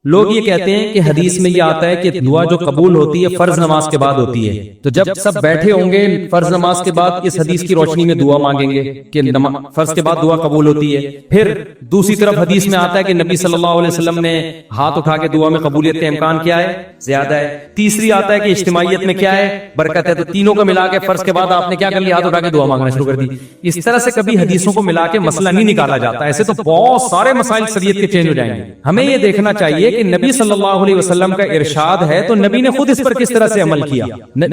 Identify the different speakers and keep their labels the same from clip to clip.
Speaker 1: لوگ یہ کہتے ہیں کہ حدیث میں یہ آتا ہے کہ دعا جو قبول ہوتی ہے فرض نماز کے بعد ہوتی ہے، تو جب سب بیٹھے ہوں گے فرض نماز کے بعد اس حدیث کی روشنی میں دعا مانگیں گے کہ فرض کے بعد دعا قبول ہوتی ہے۔ پھر دوسری طرف حدیث میں آتا ہے کہ نبی صلی اللہ علیہ وسلم نے ہاتھ اٹھا کے دعا میں قبولیت کا امکان کیا ہے؟ زیادہ ہے۔ تیسری آتا ہے کہ اجتماعیت میں کیا ہے؟ برکت ہے۔ تو تینوں کا ملا کے فرض کے بعد آپ نے کیا کر لیا؟ ہاتھ اٹھا کے دعا مانگنا شروع کر دی۔ اس طرح سے کبھی حدیثوں کو ملا کے مسئلہ نہیں نکالا جاتا، ایسے تو بہت سارے مسائل شریعت کے چینج ہو جائیں گے۔ ہمیں یہ دیکھنا چاہیے کہ نبی صلی اللہ علیہ وسلم کا ارشاد ہے تو نبی نے خود اس پر کس طرح سے عمل کیا۔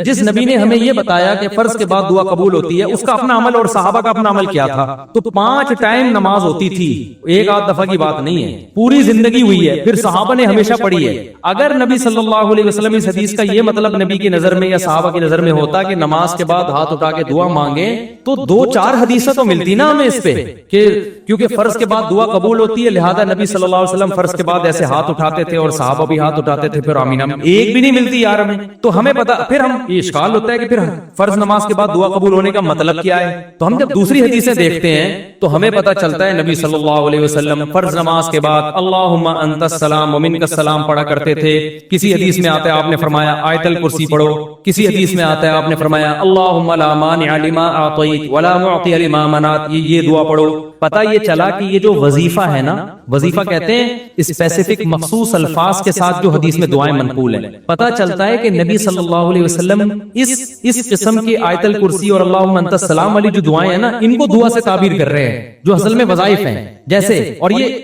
Speaker 1: جس نبی نے ہمیں یہ بتایا کہ فرض کے بعد دعا قبول ہوتی ہے، اس کا اپنا عمل اور صحابہ کا اپنا عمل کیا تھا؟ تو 5 ٹائم نماز ہوتی تھی، ایک آدھ دفعہ کی بات نہیں ہے، پوری زندگی ہوئی ہے، پھر صحابہ نے ہمیشہ پڑھی ہے۔ اگر نبی صلی اللہ علیہ وسلم اس حدیث کا یہ مطلب نبی کی نظر میں یا صحابہ کی نظر میں ہوتا کہ نماز کے بعد ہاتھ اٹھا کے دعا مانگے، تو 2-4 حدیثیں تو ملتی نا ہمیں اس پہ کہ کیونکہ فرض کے بعد دعا قبول ہوتی ہے لہذا نبی صلی اللہ علیہ وسلم فرض کے بعد ایسے ہاتھ اٹھاتے تھے اور صحابہ بھی ہاتھ اٹھاتے تھے، پھر آمین آمین ایک بھی نہیں ملتی یار ہمیں۔ تو ہمیں پتا، پھر ہم یہ اشکال ہوتا ہے کہ پھر فرض نماز کے بعد دعا قبول ہونے کا مطلب کیا ہے؟ تو ہم جب دوسری حدیثیں دیکھتے ہیں تو ہمیں پتا چلتا ہے نبی صلی اللہ علیہ وسلم فرض نماز کے بعد اللہم انت السلام ومنک السلام پڑھا کرتے تھے۔ کسی حدیث میں آتا ہے آپ نے فرمایا آیت الکرسی پڑھو، کسی حدیث میں آتا ہے آپ نے فرمایا اللہم لا مانع لما اعطیت ولا معطی لما منعت، یہ دعا پڑھو۔ پتہ یہ چلا کہ یہ جو وظیفہ ہے نا، وظیفہ کہتے ہیں اسپیسیفک مخصوص الفاظ کے ساتھ جو حدیث میں دعائیں منقول ہیں۔ پتہ چلتا ہے کہ نبی صلی اللہ علیہ وسلم اس قسم کی آیت الکرسی اور اللہم انت السلام والی جو دعائیں ہیں نا، ان کو دعا سے تعبیر کر رہے ہیں جو اصل میں وظائف ہیں۔ جیسے اور یہ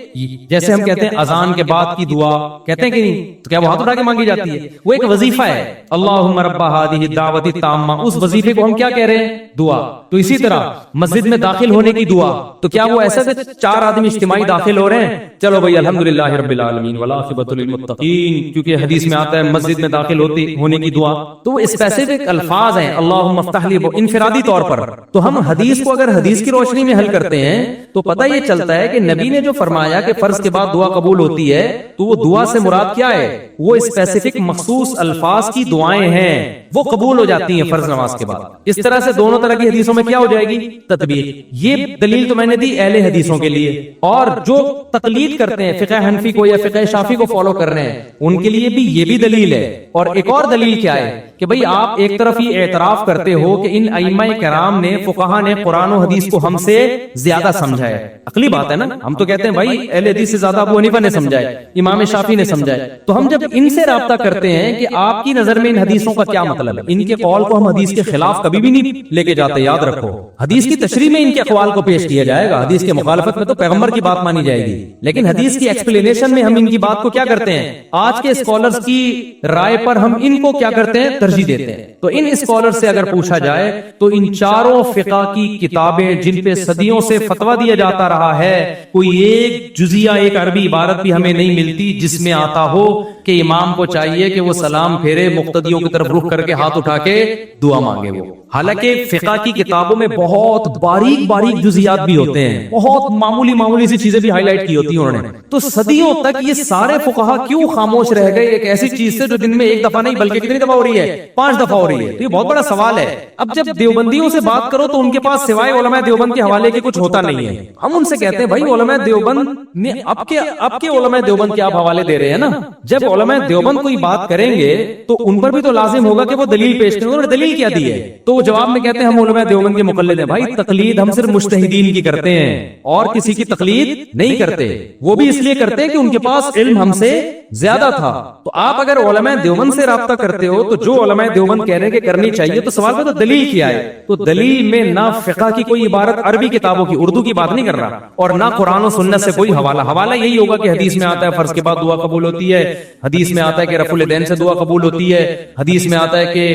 Speaker 1: جیسے ہم کہتے ہیں اذان کے بعد کی دعا کہتے ہیں کہ نہیں، تو کیا وہ ہاتھ اٹھا کے مانگی جاتی ہے؟ وہ ایک وظیفہ ہے، اللہم رب ہذہ الدعوۃ التامہ، اس وظیفے کو ہم کیا کہہ رہے ہیں؟ دعا۔ تو اسی طرح مسجد میں داخل ہونے کی دعا، تو کیا وہ ایسا کہ 4 آدمی اجتماعی داخل ہو رہے ہیں چلو بھائی الحمدللہ رب العالمین والعاقبۃ للمتقین، کیونکہ حدیث میں آتا ہے مسجد میں داخل ہونے کی دعا، تو وہ اسپیسیفک الفاظ ہیں اللہم افتح لی انفرادی طور پر۔ تو ہم حدیث کو اگر حدیث کی روشنی میں حل کرتے ہیں تو پتہ یہ چلتا ہے کہ نبی نے جو فرمایا کہ فرض کے بعد دعا قبول ہوتی ہے تو وہ دعا سے مراد کیا ہے؟ وہ اسپیسیفک مخصوص الفاظ کی دعائیں ہیں، وہ قبول ہو جاتی ہیں فرض نماز کے بعد۔ اس طرح سے دونوں طرح کی حدیثوں میں کیا ہو جائے گی؟ تطبیق۔ یہ دلیل تو میں نے دی اہل حدیثوں کے لیے، اور جو تقلید کرتے ہیں فقہ حنفی کو یا فقہ شافعی کو فالو کر رہے ہیں ان کے لیے بھی یہ بھی دلیل ہے۔ اور ایک اور دلیل کیا ہے کہ بھئی آپ ایک طرف یہ اعتراف کرتے ہو کہ ان ائمہ کرام نے فقہا نے قرآن و حدیث کو ہم سے زیادہ سمجھا ہے، عقلی بات ہے نا، ہم تو کہتے ہیں بھائی اہل حدیث سے زیادہ ابو حنیفہ نے سمجھا ہے، امام شافعی نے سمجھا ہے۔ تو ہم جب ان سے رابطہ کرتے ہیں کہ آپ کی نظر میں ان حدیثوں کا کیا مطلب ہے، ان کے قول کو ہم حدیث کے خلاف کبھی بھی نہیں لے کے جاتے، یاد رکھو۔ حدیث کی تشریح میں ان کے اقوال کو پیش کیا جائے گا، حدیث کے مخالفت میں تو پیغمبر کی بات مانی جائے گی، لیکن حدیث کی ایکسپلینیشن میں ہم ان کی بات کو کیا کرتے ہیں؟ آج کے اسکالرز کی رائے پر ہم ان کو کیا کرتے ہیں؟ ترجیح دیتے ہیں۔ تو ان اسکالر سے اگر پوچھا جائے تو ان چاروں فقہ کی کتابیں جن پہ صدیوں سے فتویٰ دیا جاتا رہا ہے، کوئی ایک جزیہ ایک عربی عبارت بھی ہمیں نہیں ملتی جس میں آتا ہو کہ امام کو چاہیے کہ وہ سلام پھیرے، مقتدیوں کی طرف رخ کر کے ہاتھ اٹھا کے دعا مانگے۔ وہ حالانکہ فقہ کی کتابوں میں بہت باریک باریک جزیات بھی ہوتے ہیں، بہت معمولی سی چیزیں بھی ہائی لائٹ کی ہوتی ہیں انہوں نے۔ تو صدیوں تک یہ سارے فقہا کیوں خاموش رہ گئے ایک ایسی چیز سے جو دن میں ایک دفعہ نہیں بلکہ کتنی دفعہ ہو رہی ہے؟ 5 دفعہ ہو رہی ہے۔ تو یہ بہت بڑا سوال ہے۔ اب جب دیوبندیوں سے بات کرو تو ان کے پاس سوائے علماء دیوبند کے حوالے کے کچھ ہوتا نہیں ہے۔ ہم ان سے کہتے ہیں بھائی علماء دیوبند نے اب کے علماء دیوبند کے آپ حوالے دے رہے ہیں نا، جب علماء دیوبند کوئی بات کریں گے تو ان پر بھی تو لازم ہوگا کہ وہ دلیل پیش کریں۔ انہوں نے دلیل کیا دی ہے تو وہ جواب میں کہتے ہیں ہم علماء دیوبند کے مقلد ہیں۔ بھائی تقلید ہم صرف مجتہدین کی کرتے ہیں اور کسی کی تقلید نہیں کرتے، وہ بھی اس لیے کرتے ہیں کہ ان کے پاس علم ہم سے زیادہ تھا۔ تو آپ اگر علماء دیوبند سے رابطہ کرتے ہو تو جو علماء دیوبند کہہ رہے ہیں کہ کرنی چاہیے، تو سوال پہ تو دلیل کیا ہے؟ تو دلیل میں نہ فقہ کی کوئی عبارت عربی کتابوں کی، اردو کی بات نہیں کر رہا، اور نہ قرآن و سنت سے کوئی حوالہ یہی ہوگا کہ حدیث میں آتا ہے فرض کے بعد دعا قبول ہوتی ہے، حدیث میں آتا ہے کہ رفع الیدین سے دعا قبول ہوتی ہے، حدیث میں آتا ہے کہ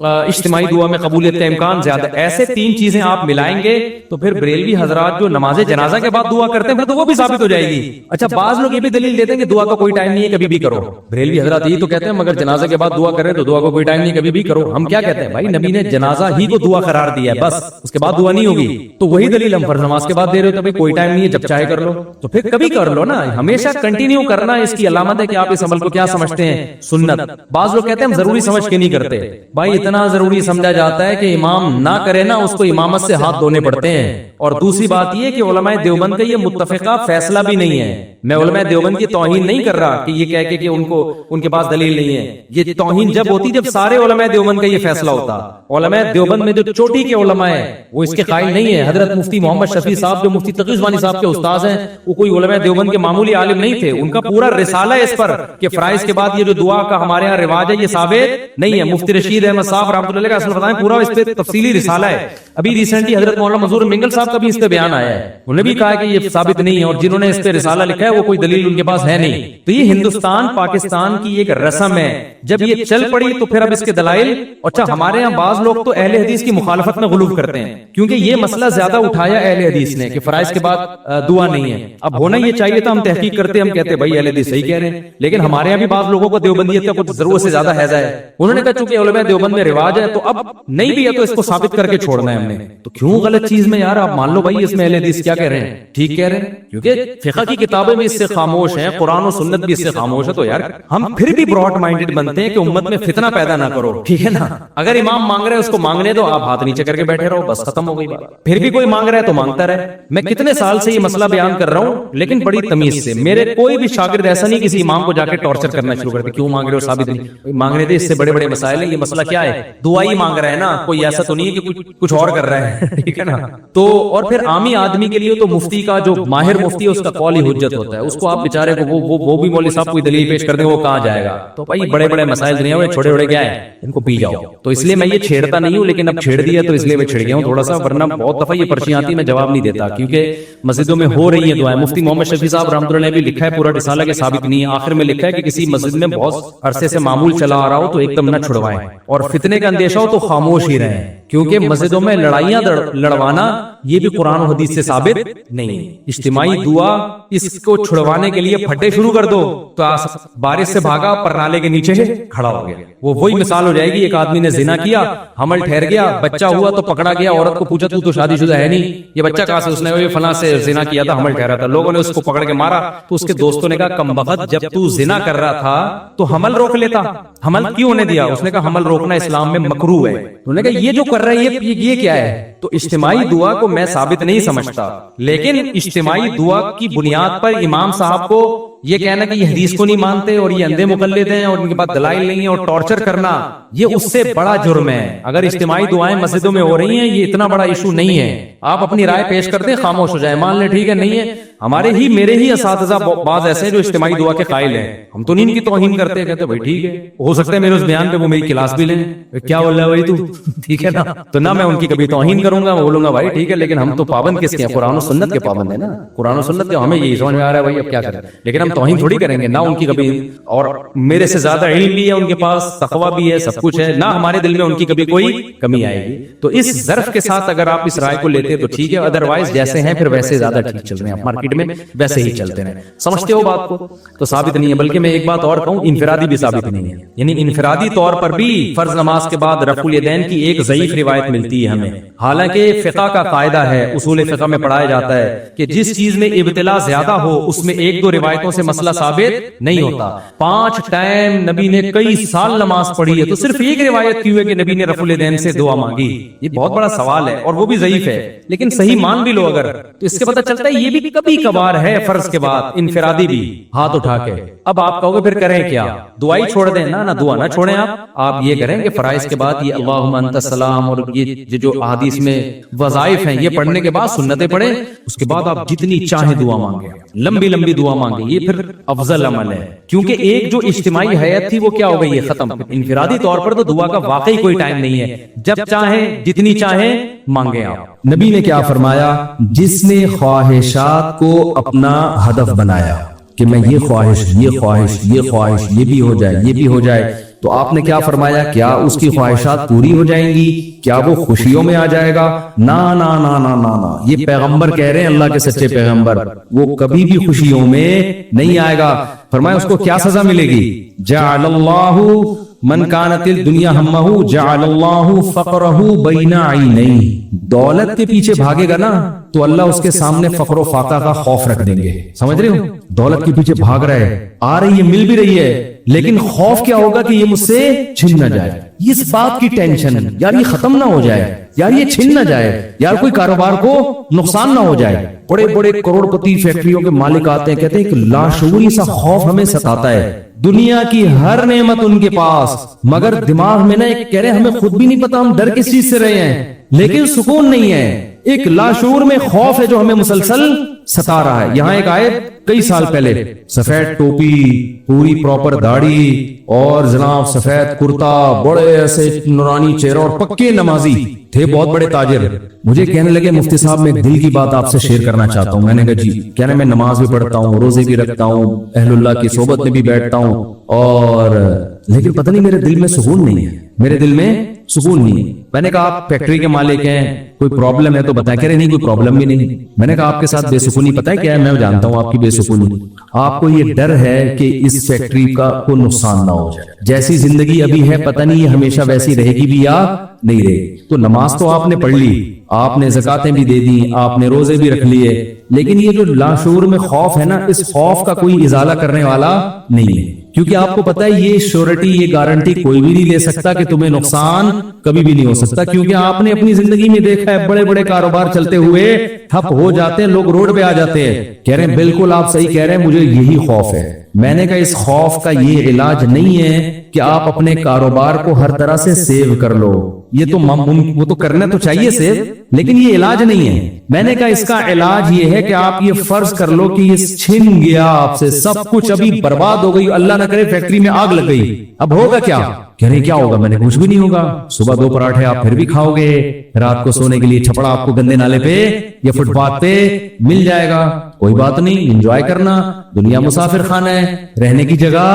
Speaker 1: اجتماعی دعا میں قبولیت کا امکان زیادہ۔ ایسے 3 چیزیں آپ ملائیں گے تو پھر بریلوی حضرات جو نماز جنازہ کے بعد دعا کرتے ہیں تو وہ بھی ثابت ہو جائے گی۔ اچھا بعض لوگ یہ بھی دلیل دیتے ہیں کہ دعا کا کوئی ٹائم نہیں ہے، کبھی بھی کرو۔ بریلوی حضرات یہی تو کہتے ہیں مگر جنازہ کے بعد دعا کریں تو دعا کا کوئی ٹائم نہیں، کبھی بھی کرو۔ ہم کیا کہتے ہیں بھائی نبی نے جنازہ ہی کو دعا قرار دیا ہے، بس اس کے بعد دعا نہیں ہوگی۔ تو وہی دلیل ہم فرض نماز کے بعد دے رہے ہو، تو کوئی ٹائم نہیں ہے، جب چاہے کر لو، تو پھر کبھی کر لو نا۔ ہمیشہ کنٹینیو کرنا اس کی علامت ہے کہ آپ اس عمل کو کیا سمجھتے ہیں سنت. بعض لوگ کہتے ہیں ہم ضروری سمجھ کے نہیں کرتے. بھائی اتنا ضروری سمجھا جاتا ہے کہ امام نہ کرے نا اس کو امامت سے ہاتھ دھونے پڑتے ہیں. اور دوسری بات یہ کہ علماء دیوبند کا یہ متفقہ فیصلہ بھی نہیں ہے. میں علماء دیوبند کی توہین نہیں کر رہا کہ یہ کہہ کے کہ ان کے پاس دلیل نہیں ہے. یہ توہین جب ہوتی جب سارے علماء دیوبند کا یہ فیصلہ ہوتا. علماء دیوبند میں جو چوٹی کے علماء ہیں وہ اس کے قائل نہیں ہے. حضرت مفتی محمد شفیع صاحب جو مفتی تقی عثمانی صاحب کے استاذ ہیں وہ کوئی علماء دیوبند کے معمولی عالم نہیں تھے. ان کا پورا رسالہ ہے اس پر کہ فرائض کے بعد یہ جو دعا کا ہمارے ہاں رواج ہے یہ ثابت نہیں ہے. مفتی رشید احمد صاحب رحمۃ اللہ علیہ کا اصل بتائیں پورا اس پہ تفصیلی رسالہ ہے. ابھی ریسنٹلی حضرت مولانا منظور منگل صاحب کا بھی اس پہ بیان آیا ہے. انہوں نے بھی کہا کہ یہ ثابت نہیں ہے اور جنہوں نے اس پہ رسالہ لکھا ہے وہ کوئی دلیل ان کے پاس ہے نہیں. تو یہ ہندوستان پاکستان کی ایک رسم ہے. جب یہ چل پڑی تو پھر اب اس کے دلائل. اچھا ہمارے ہاں بعض لوگ تو اہل حدیث کی مخالفت میں غلو کرتے ہیں کیونکہ یہ مسئلہ زیادہ اٹھایا اہل حدیث نے کہ فرائض کے بعد دعا نہیں ہے. اب ہونا یہ چاہیے تھا ہم تحقیق کرتے ہم کہتے بھائی اہل حدیث صحیح کہہ رہے ہیں. لیکن ہمارے یہاں بھی بعض لوگوں کو دیوبندیت کا کچھ ضرورت سے زیادہ حیضہ ہے. انہوں نے کہا چونکہ علماء دیوبند میں رواج ہے تو اب نہیں بھی ہے تو اس کو ثابت کر کے چھوڑنا ہے ہم نے. تو کیوں غلط چیز میں یار آپ مان لو بھائی اس میں اہل حدیث کیا کہہ رہے ہیں ٹھیک کہہ رہے ہیں کیونکہ فقہ کی کتابیں بھی اس سے خاموش ہیں قرآن و سنت بھی اس سے خاموش ہے. تو یار ہم پھر بھی براڈ مائنڈڈ بنتے ہیں کہ امت میں فتنہ پیدا نہ کرو ٹھیک ہے نا. اگر امام مانگ رہے ہیں اس کو مانگنے دو آپ ہاتھ نیچے کر کے بیٹھے رہو بس ختم ہو گئی بات. پھر بھی کوئی مانگ رہا ہے تو مانگتا رہے. میں کتنے سال سے یہ مسئلہ بیان کر رہا ہوں لیکن بڑی تمیز سے. میرے کوئی بھی شاگرد ایسا نہیں کسی امام کو جا کے ٹارچر کرنا شروع کرتے کیوں مانگ رہے ہو ثابت نہیں مانگنے دے. اس سے بڑے بڑے مسائل ہیں. یہ مسئلہ کیا ہے دعا ہی مانگ رہا ہے نا کوئی ایسا تو نہیں ہے کہ کچھ اور کر رہا ہے ٹھیک ہے نا. تو اور پھر عامی آدمی کے لیے تو مفتی کا جو ماہر مفتی ہے اس کا قول ہی حجت ہوتا ہے. اس کو آپ بیچارے کو وہ بھی مولوی صاحب کوئی دلیل پیش کر دیں وہ کہاں جائے گا. تو بھائی بڑے بڑے مسائل دنیا میں چھوٹے چھوٹے کیا ہے ان کو پی جاؤ. تو اس لیے میں یہ چھیڑتا نہیں ہوں لیکن اب چھیڑ دیا تو اس لیے میں چھڑ گیا ہوں تھوڑا سا. ورنہ بہت دفعہ یہ پرچیاں آتی میں جواب نہیں دیتا کیونکہ مسجدوں میں ہو رہی ہیں دعائیں. مفتی محمد شفیع صاحب رحمۃ اللہ نے بھی لکھا ہے پورا رسالہ کہ ثابت نہیں ہے. آخر میں لکھا ہے کہ کسی مسجد میں بہت عرصے سے معمول چلا آ رہا ہو تو ایک دم نہ چھڑوائیں اور فتنے کا اندیشہ ہو تو خاموش ہی رہیں کیونکہ مسجدوں میں لڑائیاں لڑوانا یہ بھی قرآن و حدیث سے ثابت نہیں. اجتماعی دعا اس کو چھڑوانے کے لیے پھٹے شروع کر دو تو بارش سے بھاگا پرنالے کے نیچے کھڑا ہو گیا. وہی مثال ہو جائے گی. ایک آدمی نے زنا کیا حمل ٹھہر گیا بچہ ہوا تو پکڑا گیا. عورت کو پوچھا تو شادی شدہ ہے نہیں یہ بچہ کہاں سے. اس نے فلاں سے زنا کیا تھا حمل ٹھہرا تھا. لوگوں نے اس کو پکڑ کے مارا تو اس کے دوستوں نے کہا کمبخت جب تو زنا کر رہا تھا تو حمل روک لیتا. حمل کیوں ہونے دیا. اس نے کہا حمل روکنا اسلام میں مکروہ ہے. انہوں نے کہا یہ جو کر رہا ہے یہ کیا ہے. تو اجتماعی دعا کو میں ثابت نہیں سمجھتا لیکن اجتماعی دعا کی بنیاد پر امام صاحب کو یہ کہنا کہ یہ حدیث کو نہیں مانتے اور یہ اندھے مقلد ہیں اور ان کے پاس دلائل نہیں ہے اور ٹارچر کرنا یہ اس سے بڑا جرم ہے. اگر اجتماعی دعائیں مسجدوں میں ہو رہی ہیں یہ اتنا بڑا ایشو نہیں ہے. آپ اپنی رائے پیش کر دیں خاموش ہو جائے مان لیں ٹھیک ہے نہیں ہے. ہمارے ہی میرے ہی اساتذہ بعض ایسے ہیں جو اجتماعی دعا کے قائل ہیں. ہم تو نہیں ان کی توہین کرتے کہتے بھائی ٹھیک ہے ہو سکتا ہے میرے اس بیان پہ وہ میری کلاس بھی لیں کیا بول رہا ہے بھائی تو ٹھیک ہے نا. تو نہ میں ان کی کبھی توہین کروں گا بولوں گا بھائی ٹھیک ہے لیکن ہم تو پابند کس کے ہیں قرآن و سنت کے پابند ہیں نا. قرآن و سنت کے ہمیں یہی سمجھ میں آ رہا ہے بھائی اب کیا کریں لیکن ہم توہین تھوڑی کریں گے. نہ ان کی کبھی اور میرے سے زیادہ علم بھی ہے ان کے پاس تقویٰ بھی ہے سب کچھ ہے نہ ہمارے دل میں ان کی کبھی کوئی کمی آئے گی. تو اس ظرف کے ساتھ اگر آپ اس رائے کو لیتے تو ٹھیک ہے ادروائز جیسے ہیں پھر ویسے زیادہ ٹھیک چل رہے ہیں مارکیٹ میں ویسے ہی چلتے رہے. سمجھتے ہو بات کو تو ثابت نہیں ہے. بلکہ میں ایک بات اور کہوں انفرادی بھی ثابت نہیں ہے. یعنی انفرادی طور پر بھی فرض نماز کے بعد رفع الیدین کی ایک ضعیف روایت ملتی ہے ہمیں. حالانکہ فقہ کا قاعدہ ہے اصول فقہ میں پڑھایا جاتا ہے کہ جس چیز میں ابتلا زیادہ ہو اس میں ایک دو روایتوں سے مسئلہ ثابت نہیں ہوتا. 5 ٹائم نبی نے کئی سال نماز پڑھی ہے تو صرف ایک روایت کیوں ہے کہ نبی نے رفع الیدین سے دعا مانگی. یہ بہت بڑا سوال ہے اور وہ بھی ضعیف ہے لیکن صحیح مان بھی لو اگر تو اس سے پتہ چلتا ہے یہ بھی کبھی کبھار ہے فرض کے بعد انفرادی بھی ہاتھ اٹھا کے. اب آپ کہو گے پھر کریں کیا دعائی چھوڑ دیں نہ دعا نہ چھوڑیں. آپ یہ کریں کہ فرائض کے بعد یہ اللہم انت السلام اور یہ جو احادیث میں وظائف ہیں یہ پڑھنے کے بعد سنتیں پڑھیں. اس کے بعد آپ جتنی چاہیں دعا مانگیں لمبی لمبی دعا مانگیں. یہ پھر افضل عمل ہے کیونکہ ایک جو اجتماعی حیات تھی وہ کیا ہو گئی ہے ختم. انفرادی طور پر تو دعا کا واقعی کوئی ٹائم نہیں ہے. جب چاہیں جتنی چاہیں مانگیں آپ.
Speaker 2: نبی نے کیا فرمایا جس نے خواہشات کو اپنا ہدف بنایا کہ میں یہ خواہش یہ بھی ہو جائے یہ بھی ہو جائے تو آپ نے کیا فرمایا کیا اس کی خواہشات پوری ہو جائیں گی کیا وہ خوشیوں میں آ جائے گا. نا نا نا نا نا نا یہ پیغمبر کہہ رہے ہیں اللہ کے سچے پیغمبر وہ کبھی بھی خوشیوں میں نہیں آئے گا. فرمایا اس کو کیا سزا ملے گی. جعل اللہ من کانت الدنیا ہمہ جعل اللہ فقرہ بین عینیہ. دولت کے پیچھے بھاگے گا نا تو اللہ اس کے سامنے فقر و فاقہ کا خوف رکھ دیں گے. سمجھ رہے ہو دولت کے پیچھے بھاگ رہا ہے آ رہی ہے مل بھی رہی ہے لیکن خوف کیا ہوگا کہ یہ مجھ سے چھن نہ جائے, اس بات کی ٹینشن, یار یہ ختم نہ ہو جائے, یار یہ چھن نہ جائے, یار کوئی کاروبار کو نقصان نہ ہو جائے. بڑے بڑے کروڑ پتی فیکٹریوں کے مالک آتے ہیں, کہتے ہیں کہ لاشعوری سا خوف ہمیں ستاتا ہے, دنیا کی ہر نعمت ان کے پاس, مگر دماغ میں نا ایک کہہ رہے ہمیں خود بھی نہیں پتا ہم ڈر کس چیز سے رہے ہیں, لیکن سکون نہیں ہے, ایک لاشعور میں خوف ہے جو ہمیں مسلسل ستا رہا ہے. یہاں ایک آیت کئی سال پہلے, سفید ٹوپی, پوری پراپر داڑھی اور جناب سفید کرتا, بڑے ایسے نورانی چہرہ اور پکے نمازی تھے, بہت بڑے تاجر. مجھے کہنے لگے مفتی صاحب میں ایک دل کی بات آپ سے شیئر کرنا چاہتا ہوں. میں نے کہا جی. کہنے میں نماز بھی پڑھتا ہوں, روزے بھی رکھتا ہوں, اہل اللہ کی صحبت میں بھی بیٹھتا ہوں, اور لیکن پتہ نہیں میرے دل میں سکون نہیں ہے, میرے دل میں سکون نہیں ہے. میں نے کہا آپ فیکٹری کے مالک ہیں, کوئی پرابلم ہے تو بتائیں. کہہ رہے نہیں کوئی پرابلم بھی نہیں. میں نے کہا آپ کے ساتھ بے سکونی پتہ ہے کیا ہے؟ میں جانتا ہوں آپ کی بے سکونی, آپ کو یہ ڈر ہے کہ اس فیکٹری کا کوئی نقصان نہ ہو جائے, جیسی زندگی ابھی ہے پتہ نہیں یہ ہمیشہ ویسی رہے گی بھی یا نہیں رہے گی. تو نماز تو آپ نے پڑھ لی, آپ نے زکاتیں بھی دے دی, آپ نے روزے بھی رکھ لیے, لیکن یہ جو لاشعور میں خوف ہے نا, اس خوف کا کوئی ازالہ کرنے والا نہیں ہے, کیونکہ آپ کو پتا ہے یہ شیورٹی, یہ گارنٹی کوئی بھی نہیں دے سکتا کہ تمہیں نقصان کبھی بھی نہیں ہو سکتا, کیونکہ آپ نے اپنی زندگی میں دیکھا ہے بڑے بڑے کاروبار چلتے ہوئے ٹھپ ہو جاتے ہیں, لوگ روڈ پہ آ جاتے ہیں. کہہ رہے ہیں بالکل آپ صحیح کہہ رہے ہیں, مجھے یہی خوف ہے. میں نے کہا اس خوف کا یہ علاج نہیں ہے کہ آپ اپنے کاروبار کو ہر طرح سے سیو کر لو, یہ تو وہ تو کرنا تو چاہیے سیو, لیکن یہ علاج نہیں ہے. میں نے کہا اس کا علاج یہ ہے کہ آپ یہ فرض کر لو کہ یہ چھن گیا آپ سے سب کچھ, ابھی برباد ہو گئی, اللہ نہ کرے فیکٹری میں آگ لگ گئی, اب ہوگا کیا؟ کہہ رہے کیا ہوگا؟ میں نے کچھ بھی نہیں ہوگا, صبح 2 پراٹھے آپ پھر بھی کھاؤ گے, رات کو سونے کے لیے چھپڑا آپ کو گندے نالے پہ یا فٹ پاتھ پہ مل جائے گا, کوئی بات نہیں, انجوائے کرنا. دنیا مسافر خانہ ہے, رہنے کی جگہ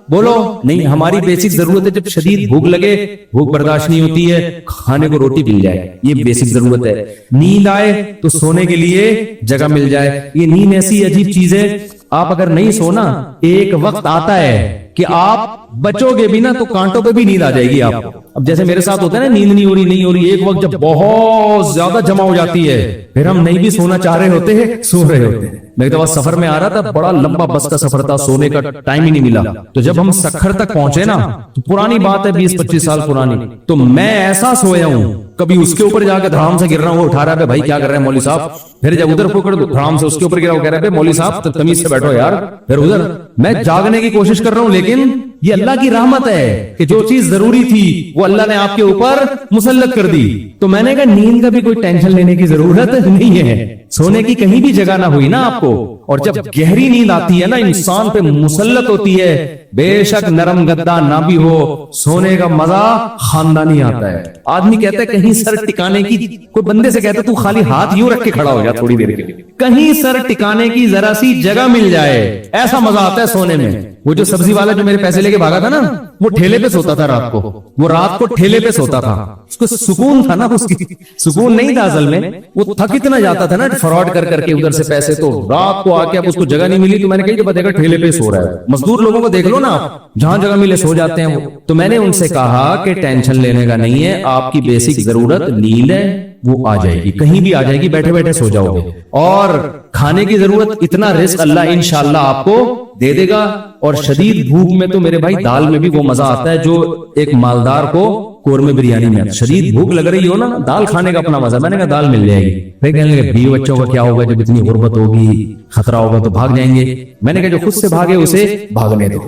Speaker 2: بولو نہیں. ہماری بیسک ضرورت ہے, جب شدید بھوک لگے, بھوک برداشت نہیں ہوتی ہے, کھانے کو روٹی مل جائے, یہ بیسک ضرورت ہے. نیند آئے تو سونے کے لیے جگہ مل جائے. یہ نیند ایسی عجیب چیز ہے, آپ اگر نہیں سونا, ایک وقت آتا ہے کہ آپ بچو گے بھی نا تو کانٹوں پہ بھی نیند آ جائے گی آپ کو. اب جیسے میرے ساتھ ہوتا ہے نا, نیند نہیں ہو رہی, ایک وقت جب بہت زیادہ جمع ہو جاتی ہے, پھر ہم نہیں بھی سونا چاہ رہے ہوتے ہیں, سو رہے ہوتے ہیں. میں ایک دفعہ سفر میں آ رہا تھا, بڑا لمبا بس کا سفر تھا, سونے کا ٹائم ہی نہیں ملا. تو جب ہم سکھر تک پہنچے نا, تو پرانی بات ہے 20-25 سال پرانی, تو میں ایسا سویا ہوں, کبھی اس کے اوپر جا کے دھڑام سے گر رہا ہوں, وہ اٹھا رہا ہے بھائی کیا کر رہے ہیں مولوی صاحب, پھر جب ادھر پکڑ دھڑام سے اس کے اوپر گرا, وہ کہہ رہا ہے مولوی صاحب تمیز سے بیٹھو یار, پھر ادھر میں جاگنے کی کوشش کر رہا ہوں, لیکن یہ اللہ کی رحمت ہے کہ جو چیز ضروری تھی وہ اللہ نے آپ کے اوپر مسلط کر دی. تو میں نے کہا نیند کا بھی کوئی ٹینشن لینے کی ضرورت نہیں ہے, سونے کی کہیں بھی جگہ نہ ہوئی نا آپ کو. اور جب گہری نیند آتی ہے نا, انسان پہ مسلط ہوتی ہے, بے شک نرم گدا نہ بھی ہو, سونے کا مزہ خاندانی آتا ہے. آدمی کہتا ہے کہیں سر ٹکانے کی, کوئی بندے سے کہتا ہے تو خالی ہاتھ یوں رکھ کے کھڑا ہو جا تھوڑی دیر کے لیے, کہیں سر ٹکانے کی ذرا سی جگہ مل جائے, ایسا مزہ آتا ہے سونے میں. وہ جو سبزی والا جو میرے پیسے لے کے بھاگا تھا نا, وہ ٹھیلے پہ سوتا تھا رات کو, وہ رات کو ٹھیلے پہ سوتا تھا, اس کو سکون تھا نا, اس کی سکون نہیں تھا اصل میں, وہ تھک اتنا جاتا تھا نا فراڈ کر کر کے ادھر سے پیسے, تو رات کو آ کے اب اس کو جگہ نہیں ملی, تو میں نے کہا کہ دیکھا ٹھیلے پہ سو رہا ہے. مزدور لوگوں کو دیکھ لو نا, جہاں جگہ ملے سو جاتے ہیں وہ. تو میں نے ان سے کہا کہ ٹینشن لینے کا نہیں ہے, آپ کی بیسک ضرورت نیند ہے, وہ آ جائے گی, کہیں بھی آ جائے گی, بیٹھے بیٹھے سو جاؤ گے. اور کھانے کی ضرورت, اتنا رزق اللہ انشاءاللہ آپ کو دے دے گا. اور شدید بھوک میں تو میرے بھائی دال میں بھی وہ مزہ آتا ہے جو ایک مالدار کو قورمے بریانی میں. شدید بھوک لگ رہی ہو نا, دال کھانے کا اپنا مزہ. میں نے کہا دال مل جائے گی. پھر کہنے لگے بیوی بچوں کا کیا ہوگا, جب اتنی غربت ہوگی, خطرہ ہوگا تو بھاگ جائیں گے. میں نے کہا جو خود سے بھاگے اسے بھاگنے دو,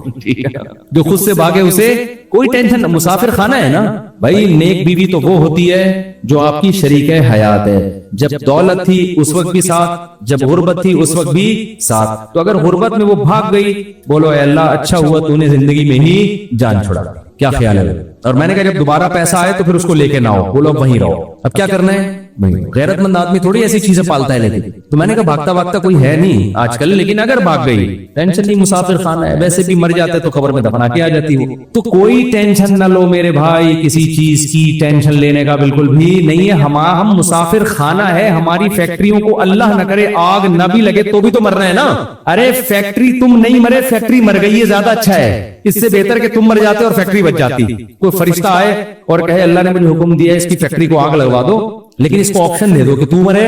Speaker 2: جو خود سے بھاگے اسے کوئی ٹینشن. مسافر خانہ ہے نا بھائی, نیک بیوی تو وہ ہوتی ہے جو آپ کی شریک حیات ہے. جب دولت تھی اس وقت بھی ساتھ, جب غربت تھی اس وقت بھی ساتھ. تو اگر غربت میں وہ بھاگ گئی, بولو اے اللہ اچھا ہوا تو نے زندگی میں ہی جان چھوڑا, کیا خیال ہے. اور میں نے کہا جب دوبارہ پیسہ آئے تو پھر اس کو لے کے نہ ہو, بولو وہیں رہو. اب کیا کرنا ہے, غیرت مند آدمی تھوڑی ایسی چیزیں پالتا ہے. لیکن تو میں نے کہا بھاگتا بھاگتا کوئی ہے نہیں آج کل, لیکن اگر بھاگ گئی ٹینشن نہیں, مسافر خانہ ہے, ویسے بھی مر جاتے تو قبر میں دفنا کے آ جاتی ہو. تو کوئی ٹینشن نہ لو میرے بھائی, کسی چیز کی ٹینشن لینے کا بالکل بھی نہیں ہے. ہم مسافر خانہ ہے, ہماری فیکٹریوں کو اللہ نہ کرے آگ نہ بھی لگے تو بھی تو مر رہے ہیں نا. ارے فیکٹری تم نہیں مرے, فیکٹری مر گئی ہے زیادہ اچھا ہے. اس سے بہتر کہ تم مر جاتے اور فیکٹری بچ جاتی. کوئی فرشتہ آئے اور کہے اللہ نے مجھے حکم دیا ہے اس کی فیکٹری کو آگ لگوا دو, لیکن اس کو آپشن دے دو کہ تو مرے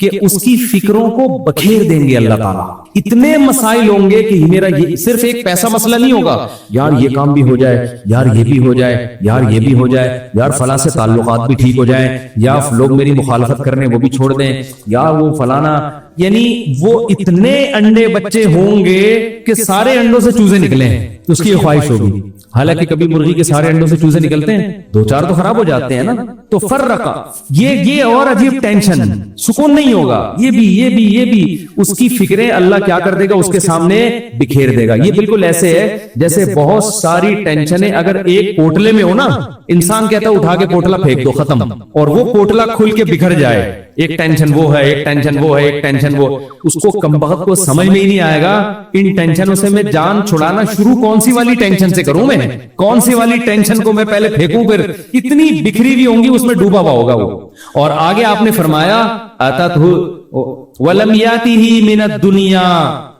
Speaker 2: کہ اس کی فکروں کو بکھیر دیں گے اللہ تعالیٰ. اتنے مسائل ہوں گے کہ میرا یہ صرف ایک پیسہ مسئلہ نہیں ہوگا, یار یہ کام بھی ہو جائے, یار یہ بھی ہو جائے, یار یہ بھی ہو جائے, یار فلاں سے تعلقات بھی ٹھیک ہو جائیں, یا لوگ میری مخالفت کرنے وہ بھی چھوڑ دیں, یا وہ فلانا. یعنی وہ اتنے انڈے بچے ہوں گے کہ سارے انڈوں سے چوزے نکلیں, اس کی یہ خواہش ہوگی. حالانکہ کبھی مرغی کے سارے انڈوں سے چوزے نکلتے ہیں, 2-4 تو خراب ہو جاتے ہیں نا. تو فرقا یہ اور عجیب ٹینشن, سکون نہیں ہوگا, یہ بھی اس کی فکریں اللہ کیا کر دے گا, اس کے سامنے بکھیر دے گا. یہ بالکل ایسے ہے جیسے بہت ساری ٹینشنیں اگر ایک پوٹلے میں ہو نا, انسان کہتا ہے اٹھا کے پوٹلا پھینک دو, ختم, اور وہ پوٹلا کھل کے بکھر جائے. ایک ٹینشن وہ ہے, ایک ٹینشن وہ ہے, ایک ٹینشن وہ. اس کو کمبخت کو سمجھ میں ہی نہیں آئے گا ان ٹینشنوں سے میں جان چھڑانا شروع کون سی والی ٹینشن سے کروں, میں کون سی والی ٹینشن کو میں پہلے پھینکوں, پھر اتنی بکھری ہوئی ہوں گی اس میں ڈوبا ہوا ہوگا وہ. اور آگے آپ نے فرمایا وَلَمْ يَأْتِهِ مِنَ الدُّنْيَا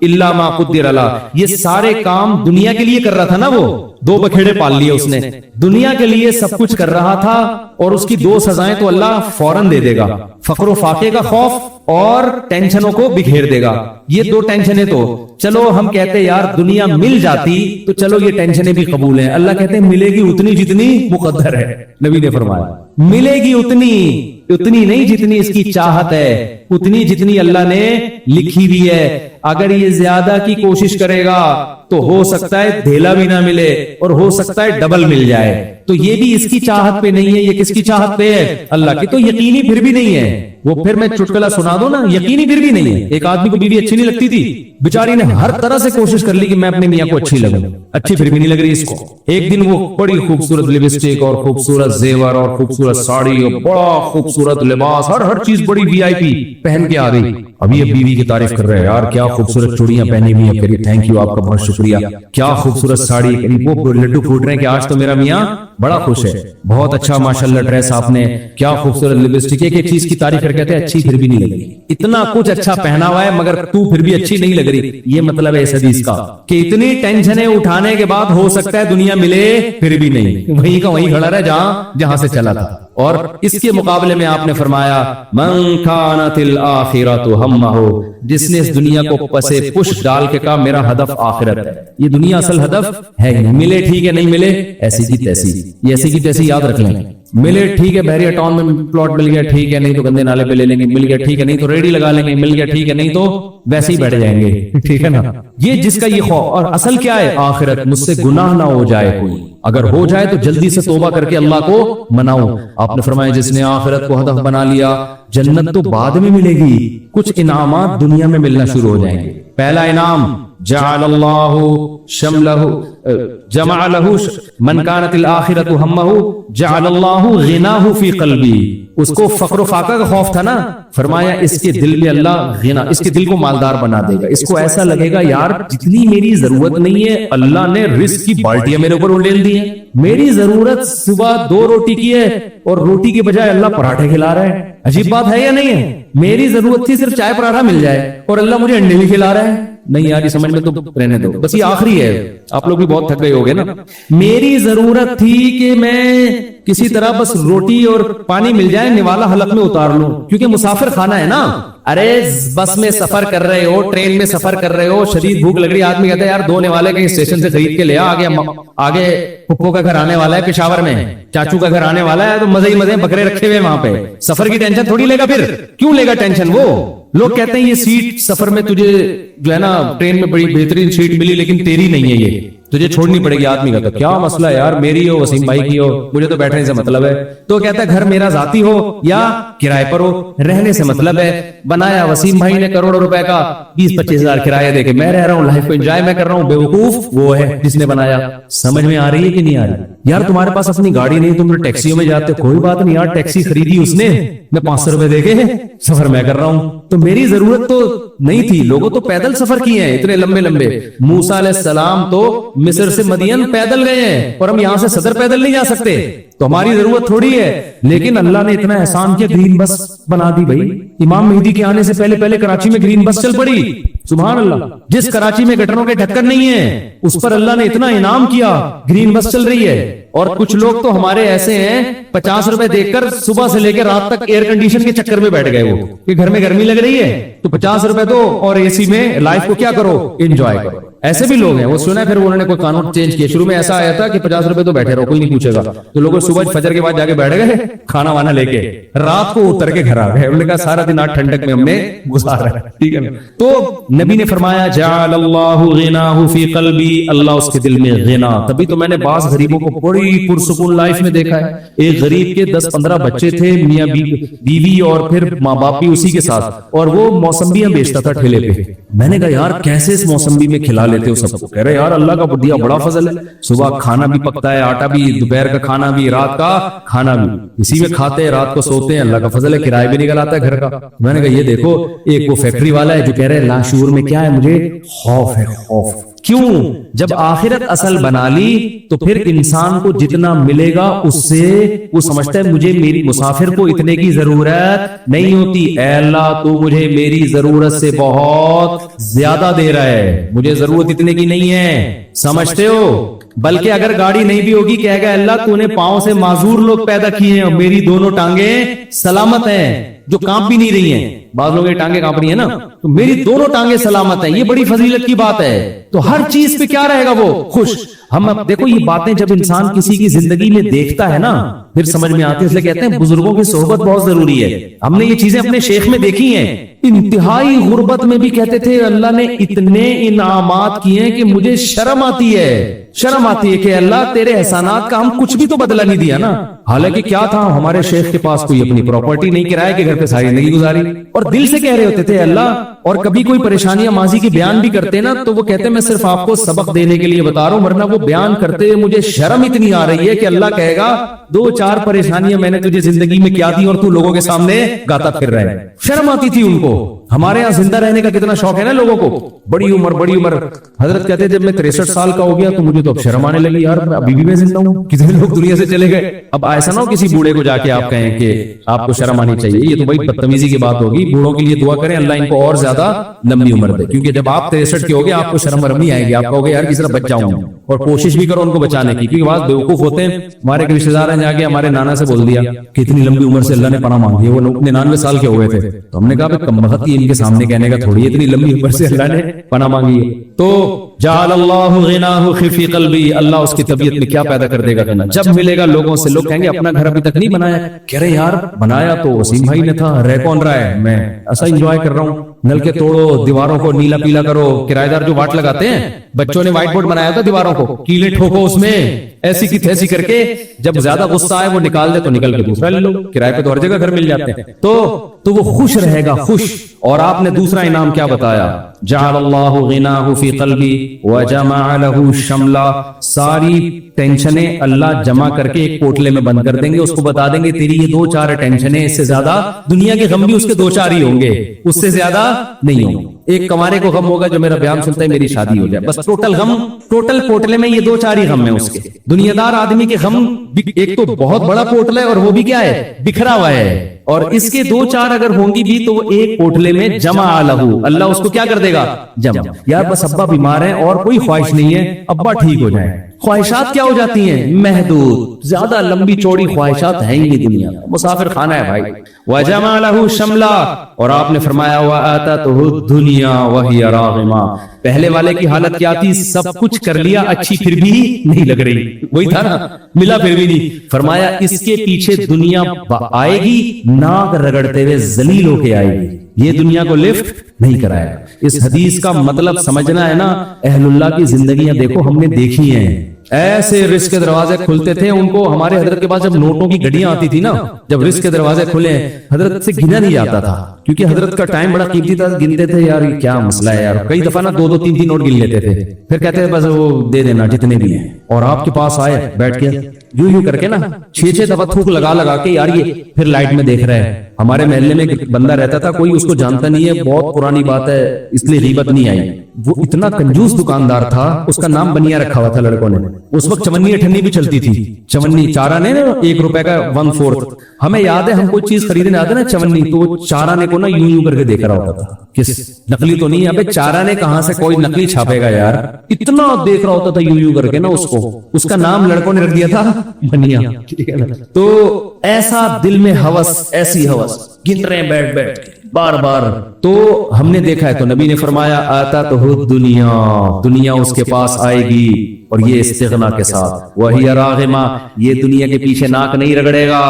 Speaker 2: إِلَّا مَا قُدِّرَ لَهُ. یہ سارے کام دنیا کے لیے کر رہا تھا نا, وہ 2 بکھیڑے پال لیے اس نے, دنیا کے لیے سب کچھ کر رہا تھا, اور اس کی 2 سزائیں تو اللہ فوراً دے دے گا, فقر و فاقے کا خوف اور ٹینشنوں کو بکھیر دے گا. یہ 2 ٹینشنیں تو چلو ہم کہتے یار دنیا مل جاتی تو چلو یہ ٹینشنیں بھی قبول ہیں. اللہ کہتے ہیں ملے گی اتنی جتنی مقدر ہے. نبی نے فرمایا ملے گی اتنی نہیں جتنی اس کی چاہت ہے, اتنی جتنی اللہ نے لکھی بھی ہے. اگر یہ زیادہ کی کوشش کرے گا تو ہو سکتا ہے دھیلا بھی نہ ملے, اور ہو سکتا ہے ڈبل مل جائے. تو یہ بھی اس کی چاہت پہ نہیں ہے, یہ کس کی چاہت پہ ہے, اللہ کی. تو یقینی پھر بھی نہیں ہے وہ. پھر میں چٹکلا سنا دوں نا, یقینی پھر بھی نہیں ہے. ایک آدمی کو بیوی اچھی نہیں لگتی تھی, بیچاری نے ہر طرح سے کوشش کر لی کہ میں اپنے میاں کو اچھی لگوں, اچھی پھر بھی نہیں لگ رہی اس کو. ایک دن وہ بڑی خوبصورت لپسٹک اور خوبصورت زیور اور خوبصورت ساڑی اور بڑا خوبصورت لباس, ہر چیز بڑی وی آئی پی پہن کے آ گئی. ابھی اب بیوی کی تعریف کر رہے ہیں, یار کیا خوبصورت چوڑیاں پہنی ہوئی ہیں, کہہ تھینک یو آپ کا بہت شکریہ, کیا خوبصورت ساڑی. وہ لڈو پھوٹ رہے ہیں کہ آج تو میرا میاں بڑا خوش ہے, بہت اچھا ماشاءاللہ ڈریس آپ نے, کیا خوبصورت لپسٹک. ایک چیز کی تعریف کر کہتے ہیں اچھی پھر بھی نہیں لگ رہی. اتنا کچھ اچھا پہنا ہوا ہے مگر تو پھر بھی اچھی نہیں لگ رہی. یہ مطلب ہے اس حدیث کا کہ اتنی ٹینشنیں اٹھانے کے بعد ہو سکتا ہے دنیا ملے پھر بھی نہیں, وہیں کا وہیں کھڑا رہے جہاں سے چلا تھا. اور اس کے مقابلے میں آپ نے فرمایا من کانت الآخرۃ ہمہ, جس نے اس دنیا کو پسے پش ڈال کے کہا میرا ہدف آخرت ہے. یہ دنیا اصل ہدف ہے ہی نہیں, ملے ٹھیک ہے, نہیں ملے ایسی کی تیسی. یہ ایسی کی تیسی یاد رکھ لیں. ملے ٹھیک ہے, بحریہ ٹاؤن میں پلاٹ مل گیا ٹھیک ہے, نہیں تو گندے نالے پہ لے لیں گے, مل گیا ٹھیک ہے, نہیں تو ریڈی لگا لیں گے, مل گیا ٹھیک ہے, نہیں تو ویسے ہی بیٹھ جائیں گے, ٹھیک ہے نا. یہ جس کا یہ خوف, اور اصل کیا ہے آخرت, مجھ سے گناہ نہ ہو جائے کوئی, اگر ہو جائے تو جلدی سے توبہ کر کے اللہ کو مناؤ. آپ نے فرمایا جس نے آخرت کو ہدف بنا لیا, جنت تو بعد میں ملے گی, کچھ انعامات دنیا میں ملنا شروع ہو جائیں گے. پہلا انعام جعل اللہ شملہ جمع لہ من کانت الآخرۃ ہمہ جعل اللہ غناہ فی قلبی. اس کو فقر و فاقہ کا خوف تھا نا, فرمایا اس کے دل میں اللہ غنا, اس کے دل کو مالدار بنا دے گا. اس کو ایسا لگے گا یار جتنی میری ضرورت نہیں ہے اللہ نے رزق کی بالٹیاں میرے اوپر اڑیل دی ہیں. میری ضرورت صبح 2 روٹی کی ہے اور روٹی کے بجائے اللہ پراٹھے کھلا رہا ہے. عجیب بات ہے یا نہیں ہے؟ میری ضرورت تھی صرف چائے پراٹھا مل جائے اور اللہ مجھے انڈے بھی کھلا رہا ہے. نہیں یار یہ سمجھ میں تو رہنے دو, بس یہ آخری ہے, آپ لوگ بھی بہت تھک گئے ہوگے نا. میری ضرورت تھی کہ میں کسی طرح بس روٹی اور پانی مل جائے, نوالا حلق میں اتار لوں, کیونکہ مسافر کھانا ہے نا. ارے بس میں سفر کر رہے ہو, ٹرین میں سفر کر رہے ہو, شدید بھوک لگ رہی ہے, آدمی کہتا ہے یار 2 نوالے کہیں اسٹیشن سے خرید کے لے آگے پھپھو کا گھر آنے والا ہے پشاور میں, چاچو کا گھر آنے والا ہے, تو مزے ہی مزے بکرے رکھے ہوئے وہاں پہ. سفر کی ٹینشن تھوڑی لے گا, پھر کیوں لے گا ٹینشن. وہ لوگ کہتے ہیں یہ سیٹ سفر میں تجھے جو ہے نا ٹرین میں بڑی بہترین سیٹ ملی لیکن تیری نہیں ہے, یہ تجھے چھوڑنی پڑے گی. آدمی کا کیا مسئلہ ہے یار, میری ہو وسیم بھائی کی ہو, مجھے تو بیٹھنے سے مطلب ہے. تو کہتا ہے گھر میرا ذاتی ہو یا کرائے پر ہو, رہنے سے مطلب ہے. بنایا وسیم بھائی نے کروڑوں روپے کا, 20-25 ہزار کرایہ دے کے میں رہ رہا ہوں, لائف کو انجوائے میں کر رہا ہوں. بیوقوف وہ ہے جس نے بنایا. سمجھ میں آ رہی ہے کہ نہیں آ رہی؟ یار تمہارے پاس اپنی گاڑی نہیں, تم ٹیکسیوں میں جاتے, کوئی بات نہیں یار, ٹیکسی خریدی اس نے, میں 500 روپے دے کے سفر میں کر رہا ہوں. تو میری ضرورت تو نہیں تھی. لوگوں تو پیدل سفر کیے ہیں اتنے لمبے لمبے. موسیٰ علیہ السلام تو مصر سے مدین پیدل گئے ہیں, اور ہم یہاں سے صدر پیدل نہیں جا سکتے. تو ہماری ضرورت تھوڑی ہے, لیکن اللہ نے اتنا احسان کیا, گرین بس بنا دی بھائی. امام مہدی کے آنے سے پہلے کراچی میں گرین بس چل پڑی. سبحان اللہ. جس کراچی میں گٹروں کے ڈھکن نہیں ہے اس پر اللہ نے اتنا انعام کیا, گرین بس چل رہی ہے.
Speaker 1: اور کچھ لوگ تو ہمارے ایسے ہیں 50 روپے دیکھ کر صبح سے لے کے رات تک ایئر کنڈیشن کے چکر میں بیٹھ گئے وہ کہ گھر میں گرمی لگ رہی ہے تو 50 روپے دو اور اے سی میں لائف کو کیا کرو انجوائے کرو. ایسے بھی لوگ ہیں. وہ سنا ہے پھر انہوں نے کوئی قانون چینج کیا. شروع میں ایسا آیا تھا کہ 50 روپے تو بیٹھے رہو کوئی نہیں پوچھے گا, تو لوگ صبح فجر کے بعد جا کے بیٹھ گئے کھانا وانا لے کے, رات کو اتر کے گھر آ گئے. انہوں نے کہا سارا دن آج ٹھنڈک میں ہم نے گزارا ہے. ٹھیک ہے نا. تو نبی نے فرمایا جعل اللہ غناہ فی قلبی, اللہ اس کے دل میں غنا. تبھی تو میں نے بعض غریبوں کو بڑی پرسکون لائف میں دیکھا ہے. ایک غریب کے 10-15 بچے تھے, میاں بیوی اور پھر ماں باپ بھی اسی کے ساتھ, اور وہ موسمبیاں بیچتا تھا ٹھیلے پہ. میں نے کہا یار کیسے اس موسمبی میں کھلا لیتے ہو سب کو. کہہ رہے یار اللہ کا دیا بڑا فضل ہے, صبح کھانا بھی پکتا ہے, آٹا بھی, دوپہر کا کھانا بھی, رات کا کھانا بھی اسی میں کھاتے ہیں, رات کو سوتے ہیں. اللہ کا فضل ہے, کرایہ بھی نکل آتا ہے گھر کا. میں نے کہا یہ دیکھو ایک وہ فیکٹری والا ہے جو کہہ رہے لاشعور میں کیا ہے, مجھے خوف ہے. خوف کیوں؟ جب آخرت اصل بنا لی تو پھر انسان کو جتنا ملے گا اس سے وہ سمجھتا ہے مجھے میری مسافر کو اتنے کی ضرورت نہیں ہوتی. اے اللہ تو مجھے میری ضرورت سے بہت زیادہ دے رہا ہے, مجھے ضرورت اتنے کی نہیں ہے. سمجھتے ہو؟ بلکہ اگر گاڑی نہیں بھی ہوگی کہے گا اللہ تو نے پاؤں سے معذور لوگ پیدا کیے ہیں اور میری دونوں ٹانگیں سلامت ہیں جو کانپ بھی نہیں رہی ہیں. بعض لوگوں کی ٹانگیں کانپ رہی ہیں نا, تو میری دونوں ٹانگیں سلامت ہیں. یہ بڑی فضیلت کی بات ہے. تو ہر چیز پہ کیا رہے گا وہ خوش. ہم دیکھو یہ باتیں جب انسان کسی کی زندگی میں دیکھتا ہے نا پھر سمجھ میں آتی ہے. اس لیے کہتے ہیں بزرگوں کی صحبت بہت ضروری ہے. ہم نے یہ چیزیں اپنے شیخ میں دیکھی ہیں. انتہائی غربت میں بھی کہتے تھے اللہ نے اتنے انعامات کیے ہیں کہ مجھے شرم آتی ہے. شرم آتی ہے کہ اللہ تیرے احسانات کا ہم کچھ بھی تو بدلہ نہیں دیا نا. حالانکہ کیا تھا, ہمارے شیخ کے پاس کوئی اپنی پراپرٹی نہیں, کرائے کے گھر پہ ساری زندگی گزاری, اور دل سے کہہ رہے ہوتے تھے اللہ. اور کبھی کوئی پریشانیاں ماضی کی بیان بھی کرتے نا تو وہ کہتے میں صرف آپ کو سبق دینے کے لیے بتا رہا ہوں, ورنہ وہ بیان کرتے مجھے شرم اتنی آ رہی ہے کہ اللہ کہے گا 2-4 پریشانیاں میں نے تجھے زندگی میں کیا دی اور تو لوگوں کے سامنے گاتا پھر رہے. شرم آتی تھی ان کو. ہمارے یہاں زندہ رہنے کا کتنا شوق ہے نا لوگوں کو, بڑی عمر. حضرت کہتے ہیں جب میں 63 سال کا ہو گیا تو مجھے تو اب شرم آنے لگی, یار ابھی بھی میں زندہ ہوں, کتنے لوگ دنیا سے چلے گئے. اب ایسا نہ ہو کسی بوڑھے کو جا کے آپ کہیں کہ آپ کو شرم آنی چاہیے, یہ تو بھائی بدتمیزی کی بات ہوگی. بوڑھوں کے لیے دعا کریں اللہ ان کو اور زیادہ لمبی عمر دے, کیونکہ جب آپ 63 کے ہوگے آپ کو شرم ورم نہیں آئے گی. آپ کہو گے یار کس طرح بچ جاؤں, اور کوشش بھی کرو ان کو بچانے کی, کیونکہ بعض بیوقوف ہوتے ہیں. ہمارے ایک رشتے دار ہیں جا کے ہمارے نانا سے بول دیا کہ اتنی لمبی عمر سے اللہ نے پناہ مانگی ہے, وہ 99 سال کے ہوئے تھے. تو ہم نے کہا کم بخت ان کے سامنے کہنے کا تھوڑی, اتنی لمبی عمر سے اللہ نے پناہ مانگی ہے. تو جعل اللہ غناہ فی قلبی, اللہ اس کی طبیعت میں کیا پیدا کر دے گا غنا. جب ملے گا لوگوں سے, لوگ کہیں گے اپنا گھر ابھی تک نہیں بنایا, کہہ رہے یار بنایا تو وسیم بھائی نے تھا, رہ کون رہا ہے, میں ایسا انجوائے کر رہا ہوں. نل کے توڑو, دیواروں کو نیلا پیلا کرو, کرایہ دار جو واٹ لگاتے ہیں, بچوں نے وائٹ بورڈ بنایا تھا دیواروں کو, کیلے ٹھوکو اس میں ایسی کی تیسی کر کے, جب زیادہ غصہ آئے وہ نکال دے تو نکل کے دوسرا لے لو, کرایہ پہ تو ہر جگہ گھر مل جاتے ہیں. تو وہ خوش رہے گا, خوش. اور آپ نے دوسرا انعام کیا بتایا, جعل اللہ غناہ فی قلبی وجمع له شملا, ساری ٹینشنیں اللہ جمع کر کے ایک پوٹلے میں بند کر دیں گے. اس کو بتا دیں گے تیری یہ 2-4 ٹینشنیں, اس سے زیادہ دنیا کے غم بھی اس کے 2-4 ہی ہوں گے, اس سے زیادہ نہیں ہوں. ایک کمارے کو غم ہوگا جو میرا بیان سنتا ہے میری شادی ہو جائے, بس ٹوٹل غم, ٹوٹل پوٹلے میں یہ 2-4 ہی غم ہیں اس کے. دنیا دار آدمی کے غم ایک تو بہت بڑا پوٹل ہے اور وہ بھی کیا ہے, بکھرا ہوا ہے, اور اس کے 2-4 اگر ہوں گی بھی تو وہ ایک پوٹلے میں جمع لہو, اللہ اس کو کیا کر دے گا, جمع. یار بس ابا بیمار ہیں اور کوئی خواہش نہیں ہے, ابا ٹھیک ہو جائیں. خواہشات کیا ہو جاتی ہیں, محدود, زیادہ لمبی چوڑی خواہشات ہیں ہی نہیں دنیا میں, مسافر خانہ ہے بھائی. وجمع له شملا, اور آپ نے فرمایا وآتته الدنيا وهي راغمہ, پہلے والے کی حالت کیا تھی, سب کچھ کر لیا اچھی پھر بھی نہیں لگ رہی, وہی تھا نا, ملا پھر بھی نہیں. فرمایا اس کے پیچھے دنیا آئے گی ناک رگڑتے ہوئے ذلیل ہو کے آئے گی, یہ دنیا کو لفٹ نہیں کرائے گا. اس حدیث کا مطلب سمجھنا ہے نا, اہل اللہ کی زندگیاں دیکھو ہم نے دیکھی ہیں, ایسے رزق کے دروازے کھلتے تھے ان کو. ہمارے حضرت کے پاس جب نوٹوں کی گڈیاں آتی تھی نا, جب رزق کے دروازے کھلے, حضرت سے گنا نہیں جاتا تھا, کیونکہ حضرت کا ٹائم بڑا قیمتی تھا. گنتے تھے یار یہ کیا مسئلہ ہے یار, کئی دفعہ نا 2-2, 3-3 نوٹ گن لیتے تھے, پھر کہتے تھے بس وہ دے دینا جتنے بھی ہیں. اور آپ کے پاس آئے بیٹھ کے یوں کر کے نا 6-6 دفعہ تھوک لگا کے, یار یہ پھر لائٹ میں دیکھ رہے ہیں. ہمارے محلے میں ایک بندہ رہتا تھا, کوئی اس کو جانتا نہیں ہے, بہت پرانی بات ہے اس لیے غیبت نہیں آئی. وہ اتنا کنجوس دکاندار تھا, اس کا نام بنیا رکھا ہوا تھا لڑکوں نے. اس وقت چمنی اٹھنی بھی چلتی تھی, چمنی چارہ نے 1 روپے کا 1/4. ہمیں یاد ہے ہم کوئی چیز خریدنے آتے نا چمنی, تو چارہ نے کو نا یوں کر کے دیکھ رہا ہوتا تھا, کس نقلی تو نہیں, ابے چارہ نے کہاں سے کوئی نقلی چھاپے گا یار, اتنا دیکھ رہا ہوتا تھا یوں کر کے نا اس کو. اس کا نام لڑکوں نے رکھ دیا تھا
Speaker 2: بنیا, ٹھیک ہے نا. تو ایسا دل میں ہوس, ایسی ہوس, گن رہے ہیں بیٹھ بیٹھ کے بار بار. تو ہم نے دیکھا ہے, تو نبی نے فرمایا آتا تو دنیا, دنیا اس کے پاس آئے گی, اور یہ استغنا کے ساتھ, وہی راغمہ, یہ دنیا کے پیچھے ناک نہیں رگڑے گا,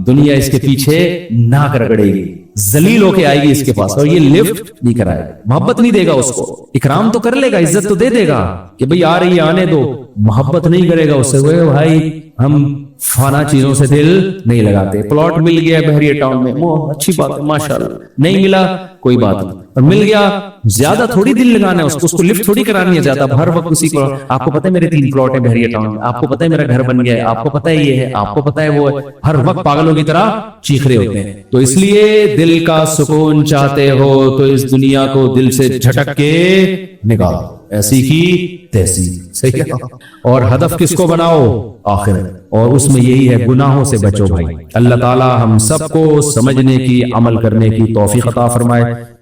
Speaker 2: دنیا اس کے پیچھے ناک رگڑے گی, ذلیل ہو کے آئے گی اس کے پاس, اور یہ لفٹ نہیں کرائے گا, محبت نہیں دے گا اس کو, اکرام تو کر لے گا, عزت تو دے دے گا کہ بھئی آ رہی ہے آنے دو, محبت نہیں کرے گا اس سے. وہ بھائی ہم فانا چیزوں سے دل نہیں لگاتے, پلاٹ مل گیا بحریہ ٹاؤن میں, اچھی بات ہے ماشاءاللہ, نہیں ملا کوئی بات نہیں, اور مل گیا زیادہ تھوڑی دل لگانا ہے اس کو لفٹ تھوڑی کرانی ہے زیادہ, ہر وقت اسی کو, آپ کو پتہ ہے میرے 3 پلاٹ ہیں بحریہ ٹاؤن میں, آپ کو پتہ ہے میرا گھر بن گیا ہے, آپ کو پتہ ہے یہ ہے, آپ کو پتہ ہے وہ ہے, ہر وقت پاگلوں کی طرح چیخ رہے ہوتے ہیں. تو اس لیے دل کا سکون چاہتے ہو تو اس دنیا کو دل سے جھٹک کے نکالو, ایسی کی تیسی, صحیح ہے. اور ہدف کس کو بناؤ؟ آخرت, اور اس میں یہی ہے گناہوں سے بچو بھائی. اللہ تعالی ہم سب کو سمجھنے کی, عمل کرنے کی توفیق عطا فرمائے.